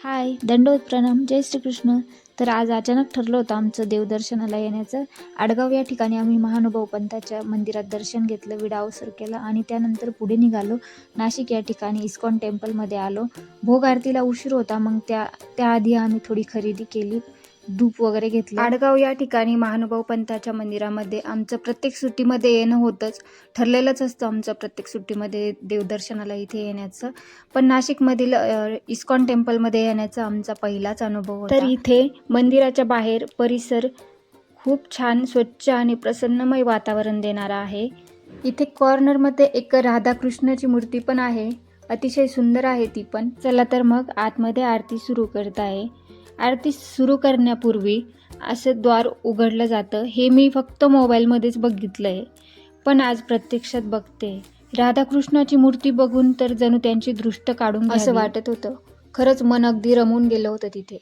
हाय, दंडवत प्रणाम, जय श्रीकृष्ण. तर आज अचानक ठरलं होतं आमचं देवदर्शनाला येण्याचं. आडगाव या ठिकाणी आम्ही महानुभाव पंथाच्या मंदिरात दर्शन घेतलं, विडा अवसर केला आणि त्यानंतर पुढे निघालो. नाशिक या ठिकाणी इस्कॉन टेम्पलमध्ये आलो. भोग आरतीला उशीर होता, मग त्याआधी आम्ही थोडी खरेदी केली, धूप वगैरे घेतलं. आडगाव या ठिकाणी महानुभाव पंथाच्या मंदिरामध्ये आमचं प्रत्येक सुट्टीमध्ये येणं होतंच, ठरलेलंच असतं आमचं प्रत्येक सुट्टीमध्ये देवदर्शनाला इथे येण्याचं. पण नाशिकमधील इस्कॉन टेम्पलमध्ये येण्याचा आमचा पहिलाच अनुभव होता. तर इथे मंदिराच्या बाहेर परिसर खूप छान, स्वच्छ आणि प्रसन्नमय वातावरण देणारा आहे. इथे कॉर्नरमध्ये एक राधाकृष्णाची मूर्ती पण आहे, अतिशय सुंदर आहे ती पण. चला तर मग आतमध्ये आरती सुरू करत आहे. आरती सुरू करण्यापूर्वी असं द्वार उघडलं जातं, हे मी फक्त मोबाईलमध्येच बघितलं आहे, पण आज प्रत्यक्षात बघते. राधाकृष्णाची मूर्ती बघून तर जणू त्यांची दृष्ट काढून असं वाटत होतं. खरंच मन अगदी रमून गेलं होतं तिथे.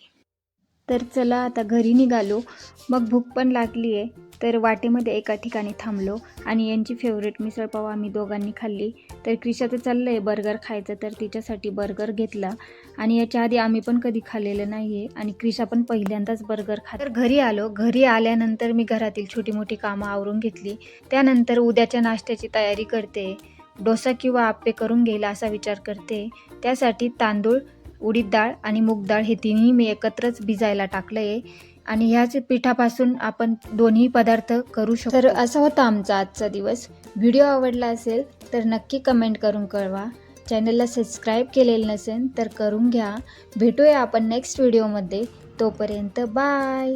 तर चला आता घरी निघालो. मग भूक पण लागली आहे, तर वाटेमध्ये एका ठिकाणी थांबलो आणि यांची फेवरेट मिसळपाव आम्ही दोघांनी खाल्ली. तर क्रिशाचं चाललं आहे बर्गर खायचं, तर तिच्यासाठी बर्गर घेतला आणि याच्या आधी आम्ही पण कधी खाल्लेलं नाही आहे आणि क्रिशा पण पहिल्यांदाच बर्गर खात. तर घरी आलो. घरी आल्यानंतर मी घरातील छोटी मोठी कामं आवरून घेतली. त्यानंतर उद्याच्या नाश्त्याची तयारी करते. डोसा किंवा आप्पे करून घेईल असा विचार करते. त्यासाठी तांदूळ, उडीद डाळ आणि मूग डाळ हे तिन्ही मी एकत्रच भिजायला टाकलं आहे आणि ह्याच पिठापासून आपण दोन्ही पदार्थ करू शकतो. तर असा होता आमचा आजचा दिवस. व्हिडिओ आवडला असेल तर नक्की कमेंट करून कळवा. चॅनलला सबस्क्राईब केलेलं नसेल तर करून घ्या. भेटूया आपण नेक्स्ट व्हिडिओमध्ये. तोपर्यंत बाय.